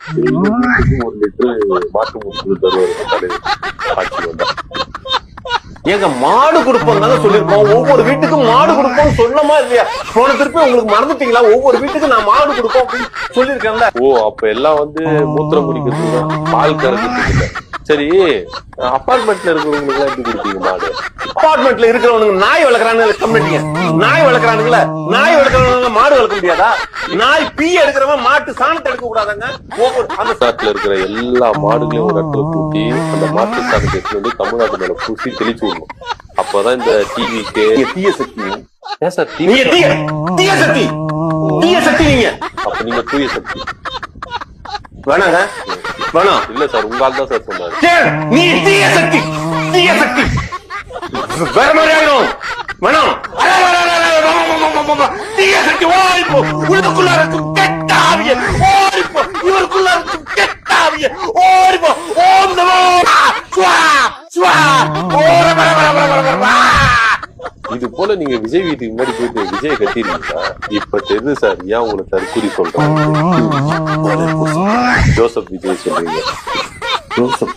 1 litre மாட்டு முட்டு தருவாரு ஆட்சி வந்தா. ஏங்க மாடு கொடுப்போம் தானே சொல்லிருக்கோம். ஒவ்வொரு வீட்டுக்கும் மாடு கொடுப்போம் சொன்னமா இல்லையா? போன திருப்பி உங்களுக்கு மறந்துட்டீங்களா? ஒவ்வொரு வீட்டுக்கு நான் மாடு கொடுப்போம் அப்படின்னு சொல்லிருக்கேன்ல. ஓ, அப்ப எல்லாம் மூத்திரம் குடிக்கிறதுக்கு பால் கறக்கிறதுக்கு இல்ல. சரி, அபார்ட்மெண்ட்ல இருக்கிறவங்களுக்கு எல்லாம் எப்படி கொடுப்பீங்க மாடு? அபார்ட்மெண்ட்ல இருக்கிறவனுங்க நாய் வளர்க்கறானுங்க. கம்மிட்டீங்க நாய் வளர்க்கறானுங்களா? நாய் வளர்க்கறவங்க மாடு வளர்க்க முடியாதா? நாய் பீ எடுக்கிறவன் மாட்டு சாணத்தை எடுக்க கூடாதாங்க? ஒவ்வொரு அந்த நாட்டுல இருக்கிற எல்லா மாடுகளையும் ஒரு இடத்துல கூட்டி அந்த மாட்டு சாணத்தை எடுத்து தமிழ்நாட்டு மேல பூசி தெளிச்சு விடணும். அப்பதான் இந்த டிவிக்கு தீய சக்தி. ஏன் சார் நீங்க தீய சக்தி, தீய சக்தி நீங்க. அப்ப நீங்க தூய சக்தி வேணாங்க, வேணாம். இல்ல சார், உங்க ஆள் தான் சார் சொன்னாரு. நீ தீய சக்தி, தீய சக்தி. வேற மாதிரி ஆயிடும். வேணாம். தீய சக்தி ஓடிப்போ. உள்ளுக்குள்ள இருக்கும் கெட்ட ஆவிய ஓடிப்போ. இவருக்குள்ள இருக்கும் கெட்ட ஆவிய ஓடிப்போ. ஓம் நமோ ஸ்வா ஸ்வா. இது போல நீங்க விஜய் வீட்டுக்கு முன்னாடி போயிட்டு விஜய் கட்டிருக்கீங்களா? இப்ப தெரியுது சார் ஏன் உங்களுக்கு தற்கூரி சொல்றேன். ஜோசப் விஜய் சொல்றீங்க. ஜோசப்